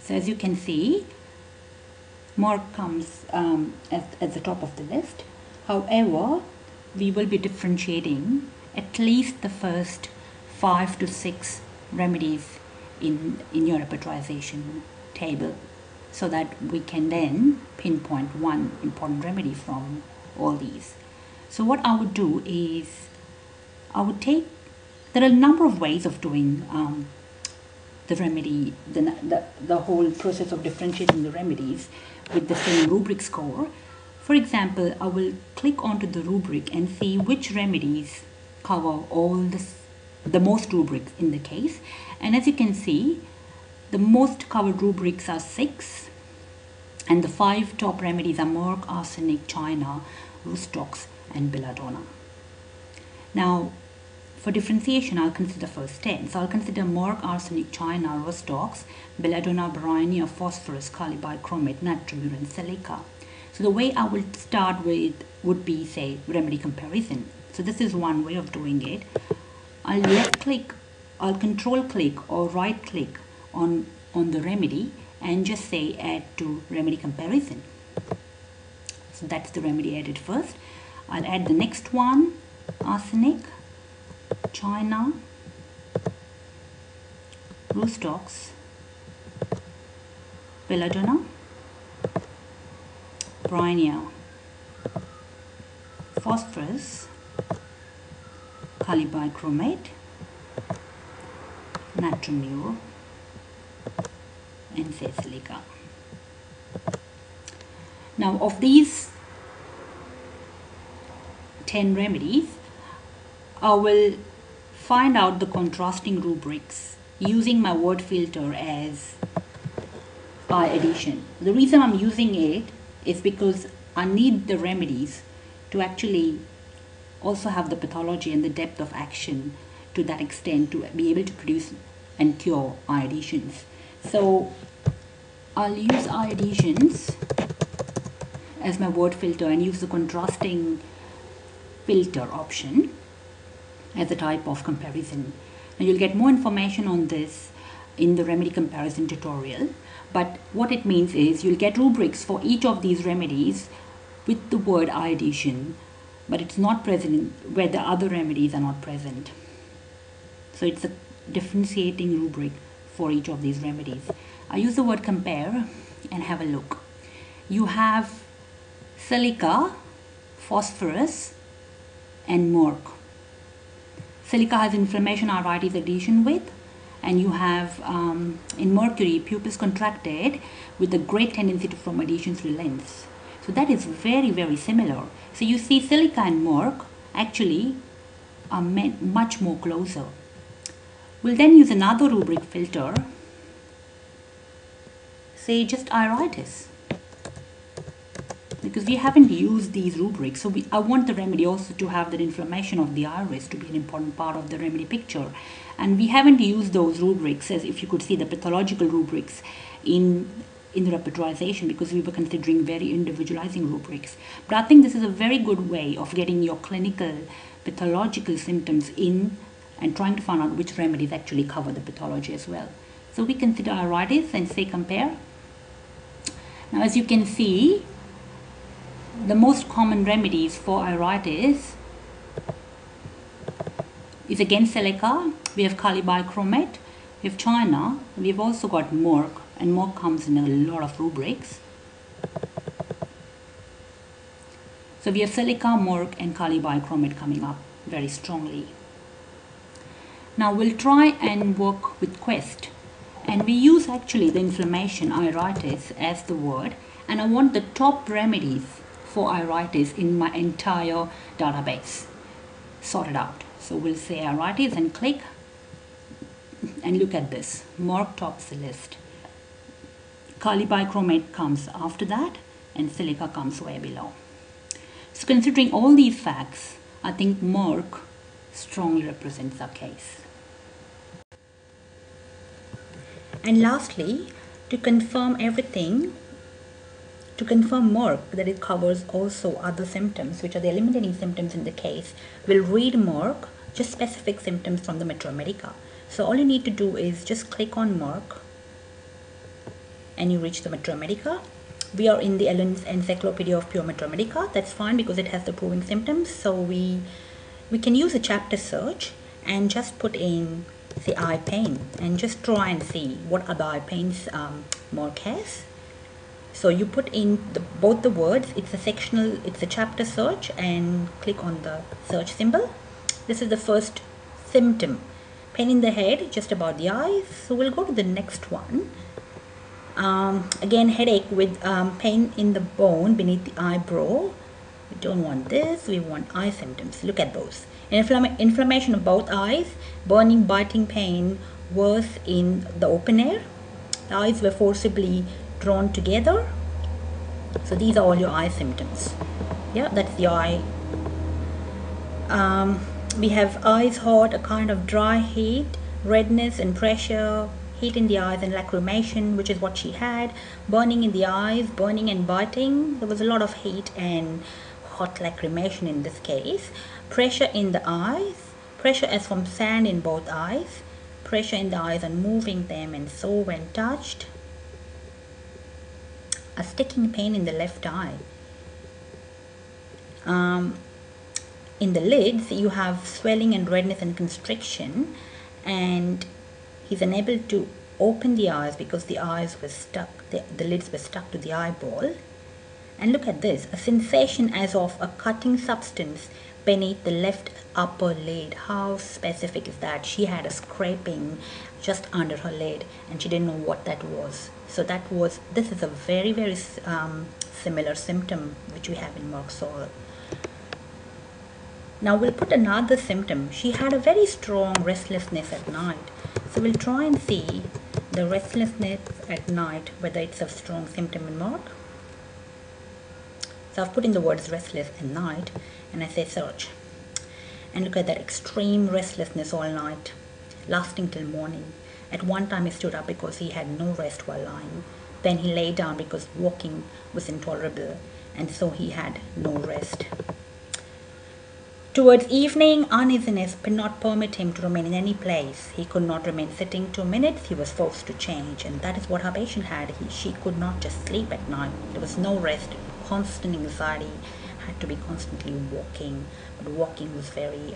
So as you can see, Merck comes at the top of the list. However, we will be differentiating at least the first 5 to 6 remedies in your repertorization table, so that we can then pinpoint one important remedy from all these. So what I would do is, there are a number of ways of doing the remedy, the whole process of differentiating the remedies with the same rubric score. For example, I will click onto the rubric and see which remedies cover all the most rubrics in the case. And as you can see, the most covered rubrics are 6, and the 5 top remedies are Merck, arsenic, China, Rustox, and belladonna. Now, for differentiation, I'll consider first 10. So I'll consider Merck, arsenic, China, Rustox, belladonna, brynia, phosphorus, calibichromate, natrium, and silica. So the way I will start with would be, say, remedy comparison. So this is one way of doing it. I'll control click or right click on the remedy and just say add to remedy comparison. So that's the remedy added first. I'll add the next one, arsenic, China, Rustox, belladonna, brynia, phosphorus, calibichromate, natrium, and say silica. Now, of these 10 remedies, I will find out the contrasting rubrics using my word filter as I addition. The reason I'm using it is because I need the remedies to actually also have the pathology and the depth of action to that extent to be able to produce and cure I additions. So I'll use I additions as my word filter and use the contrasting filter option as a type of comparison. Now you'll get more information on this in the remedy comparison tutorial, but what it means is you'll get rubrics for each of these remedies with the word I addition, but it's not present where the other remedies are not present. So it's a differentiating rubric for each of these remedies. I use the word compare and have a look. You have silica, phosphorus, and Merck. Silica has inflammation arthritis addition with, and you have in mercury pupils contracted with a great tendency to form adhesions relents. So that is very, very similar. So you see silica and Merck actually are much more closer. We'll then use another rubric filter, say just iritis, because we haven't used these rubrics. So I want the remedy also to have that inflammation of the iris to be an important part of the remedy picture. And we haven't used those rubrics, as if you could see the pathological rubrics in the repertorization, because we were considering very individualizing rubrics. But I think this is a very good way of getting your clinical pathological symptoms in and trying to find out which remedies actually cover the pathology as well. So we consider iritis and say compare. Now as you can see, the most common remedies for iritis is again silica, we have calibichromate, we have China, we've also got Merck, and Merck comes in a lot of rubrics. So we have silica, Merck, and calibichromate coming up very strongly. Now we'll try and work with Quest, and we use actually the inflammation iritis as the word, and I want the top remedies for iritis in my entire database sorted out. So we'll say iritis and click, and look at this. Merck tops the list. Calibichromate comes after that, and silica comes way below. So considering all these facts, I think Merck strongly represents our case. And lastly, to confirm everything, to confirm Merck that it covers also other symptoms, which are the eliminating symptoms in the case, we'll read Merck, just specific symptoms from the Metro Medica. So all you need to do is just click on Merck, and you reach the Metro Medica. We are in the Ellen's Encyclopedia of Pure Metro Medica. That's fine because it has the proving symptoms. So we can use a chapter search and just put in the eye pain and just try and see what other eye pains Merck has. So you put in both the words. It's a chapter search, and click on the search symbol. This is the first symptom, pain in the head, just about the eyes. So we'll go to the next one. Again, headache with pain in the bone beneath the eyebrow. We don't want this, we want eye symptoms. Look at those. Inflammation of both eyes, burning, biting pain, worse in the open air. The eyes were forcibly drawn together. So these are all your eye symptoms. Yeah, that's the eye. We have eyes hot, a kind of dry heat, redness and pressure, heat in the eyes and lacrimation, which is what she had, burning in the eyes, burning and biting. There was a lot of heat and hot lacrimation in this case. Pressure in the eyes, pressure as from sand in both eyes, pressure in the eyes and moving them and so when touched. A sticking pain in the left eye. In the lids, you have swelling and redness and constriction, and he's unable to open the eyes because the eyes were stuck, the lids were stuck to the eyeball. And look at this, a sensation as of a cutting substance beneath the left upper lid. How specific is that? She had a scraping just under her lid and she didn't know what that was. So this is a very, very similar symptom which we have in Merck's soil. Now we'll put another symptom. She had a very strong restlessness at night. So we'll try and see the restlessness at night, whether it's a strong symptom in Merck. So I've put in the words restless at night and I say search. And look at that extreme restlessness all night, lasting till morning. At one time he stood up because he had no rest while lying. Then he lay down because walking was intolerable, and so he had no rest. Towards evening, uneasiness could not permit him to remain in any place. He could not remain sitting 2 minutes. He was forced to change, and that is what her patient had. She could not just sleep at night. There was no rest, constant anxiety, had to be constantly walking. But walking was very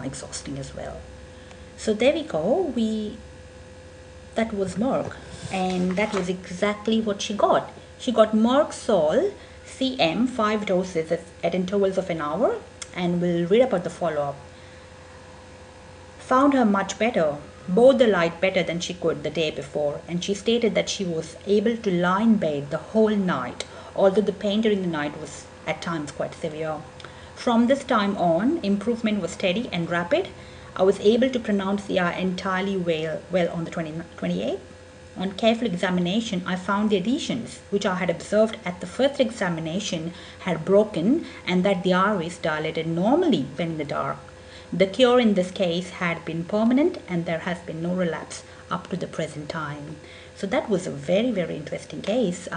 exhausting as well. So there we go. That was Merck, and that was exactly what she got. She got Merck Sol CM 5 doses at intervals of an hour, and we'll read about the follow-up. Found her much better, bore the light better than she could the day before, and she stated that she was able to lie in bed the whole night, although the pain during the night was at times quite severe. From this time on, improvement was steady and rapid. I was able to pronounce the eye entirely well on the 28th. On careful examination, I found the adhesions, which I had observed at the first examination, had broken and that the iris dilated normally when in the dark. The cure in this case had been permanent and there has been no relapse up to the present time. So that was a very, very interesting case.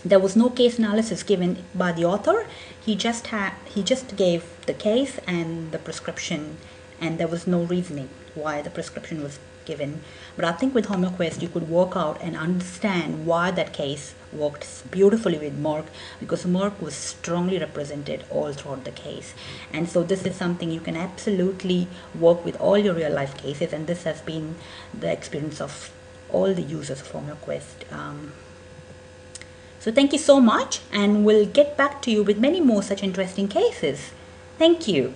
There was no case analysis given by the author. He just gave the case and the prescription, and there was no reasoning why the prescription was given. But I think with HomeoQuest you could work out and understand why that case worked beautifully with Merck, because Merck was strongly represented all throughout the case. And so this is something you can absolutely work with all your real life cases, and this has been the experience of all the users of HomeoQuest. So thank you so much, and we'll get back to you with many more such interesting cases. Thank you.